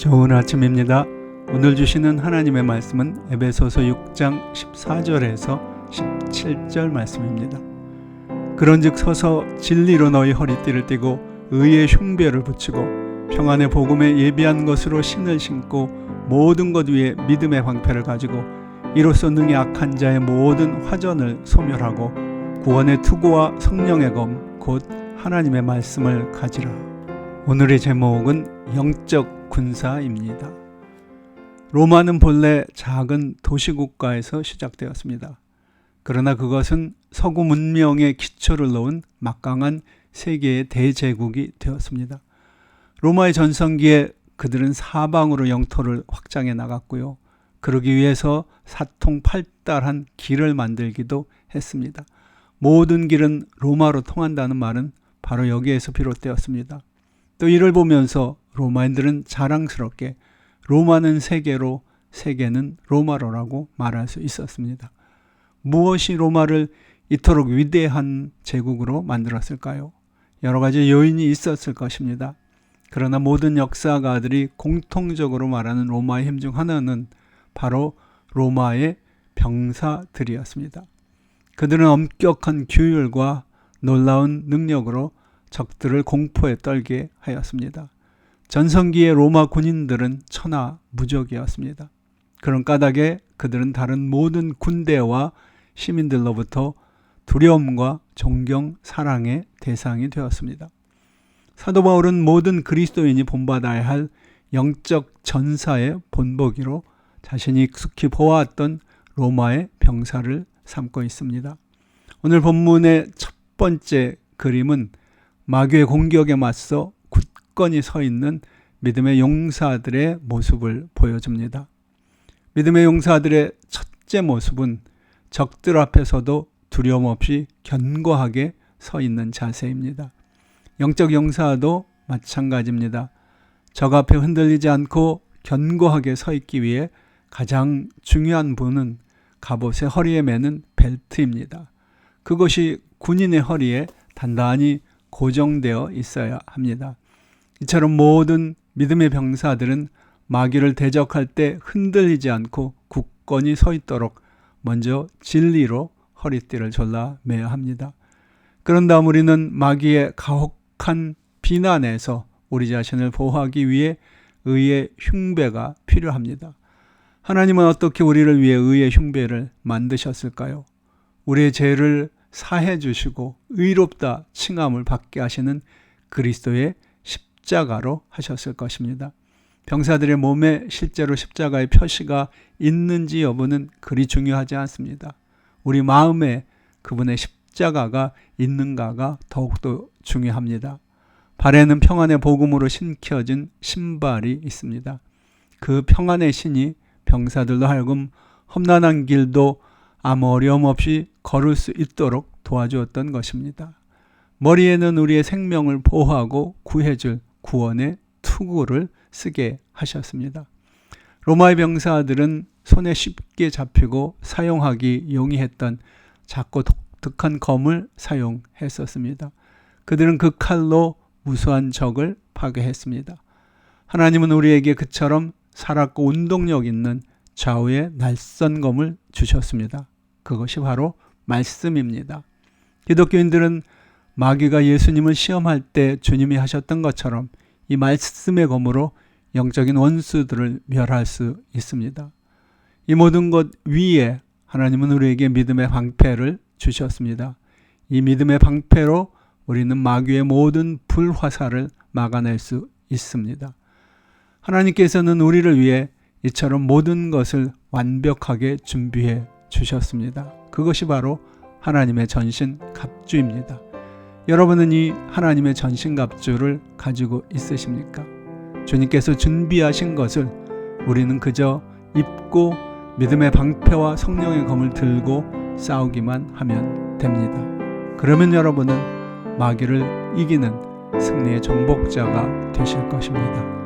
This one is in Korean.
좋은 아침입니다. 오늘 주시는 하나님의 말씀은 에베소서 6장 14절에서 17절 말씀입니다. 그런즉 서서 진리로 너희 허리띠를 띠고 의의 흉배를 붙이고 평안의 복음에 예비한 것으로 신을 신고 모든 것 위에 믿음의 방패를 가지고 이로써 능히 악한 자의 모든 화전을 소멸하고 구원의 투구와 성령의 검 곧 하나님의 말씀을 가지라. 오늘의 제목은 영적 군사입니다. 로마는 본래 작은 도시국가에서 시작되었습니다. 그러나 그것은 서구 문명의 기초를 놓은 막강한 세계의 대제국이 되었습니다. 로마의 전성기에 그들은 사방으로 영토를 확장해 나갔고요. 그러기 위해서 사통팔달한 길을 만들기도 했습니다. 모든 길은 로마로 통한다는 말은 바로 여기에서 비롯되었습니다. 또 이를 보면서 로마인들은 자랑스럽게 로마는 세계로, 세계는 로마로라고 말할 수 있었습니다. 무엇이 로마를 이토록 위대한 제국으로 만들었을까요? 여러 가지 요인이 있었을 것입니다. 그러나 모든 역사가들이 공통적으로 말하는 로마의 힘 중 하나는 바로 로마의 병사들이었습니다. 그들은 엄격한 규율과 놀라운 능력으로 적들을 공포에 떨게 하였습니다. 전성기의 로마 군인들은 천하무적이었습니다. 그런 까닭에 그들은 다른 모든 군대와 시민들로부터 두려움과 존경, 사랑의 대상이 되었습니다. 사도 바울은 모든 그리스도인이 본받아야 할 영적 전사의 본보기로 자신이 익숙히 보아왔던 로마의 병사를 삼고 있습니다. 오늘 본문의 첫 번째 그림은 마귀의 공격에 맞서 굳건히 서 있는 믿음의 용사들의 모습을 보여줍니다. 믿음의 용사들의 첫째 모습은 적들 앞에서도 두려움 없이 견고하게 서 있는 자세입니다. 영적 용사도 마찬가지입니다. 적 앞에 흔들리지 않고 견고하게 서 있기 위해 가장 중요한 부분은 갑옷의 허리에 매는 벨트입니다. 그것이 군인의 허리에 단단히 고정되어 있어야 합니다. 이처럼 모든 믿음의 병사들은 마귀를 대적할 때 흔들리지 않고 굳건히 서 있도록 먼저 진리로 허리띠를 졸라매야 합니다. 그런 다음 우리는 마귀의 가혹한 비난에서 우리 자신을 보호하기 위해 의의 흉배가 필요합니다. 하나님은 어떻게 우리를 위해 의의 흉배를 만드셨을까요? 우리의 죄를 사해 주시고 의롭다 칭함을 받게 하시는 그리스도의 십자가로 하셨을 것입니다. 병사들의 몸에 실제로 십자가의 표시가 있는지 여부는 그리 중요하지 않습니다. 우리 마음에 그분의 십자가가 있는가가 더욱더 중요합니다. 발에는 평안의 복음으로 신겨진 신발이 있습니다. 그 평안의 신이 병사들로 하여금 험난한 길도 아무 어려움 없이 걸을 수 있도록 도와주었던 것입니다. 머리에는 우리의 생명을 보호하고 구해줄 구원의 투구를 쓰게 하셨습니다. 로마의 병사들은 손에 쉽게 잡히고 사용하기 용이했던 작고 독특한 검을 사용했었습니다. 그들은 그 칼로 무수한 적을 파괴했습니다. 하나님은 우리에게 그처럼 살았고 운동력 있는 좌우의 날선 검을 주셨습니다. 그것이 바로 말씀입니다. 기독교인들은 마귀가 예수님을 시험할 때 주님이 하셨던 것처럼 이 말씀의 검으로 영적인 원수들을 멸할 수 있습니다. 이 모든 것 위에 하나님은 우리에게 믿음의 방패를 주셨습니다. 이 믿음의 방패로 우리는 마귀의 모든 불화살을 막아낼 수 있습니다. 하나님께서는 우리를 위해 이처럼 모든 것을 완벽하게 준비해 주셨습니다. 그것이 바로 하나님의 전신갑주입니다. 여러분은 이 하나님의 전신갑주를 가지고 있으십니까? 주님께서 준비하신 것을 우리는 그저 입고 믿음의 방패와 성령의 검을 들고 싸우기만 하면 됩니다. 그러면 여러분은 마귀를 이기는 승리의 정복자가 되실 것입니다.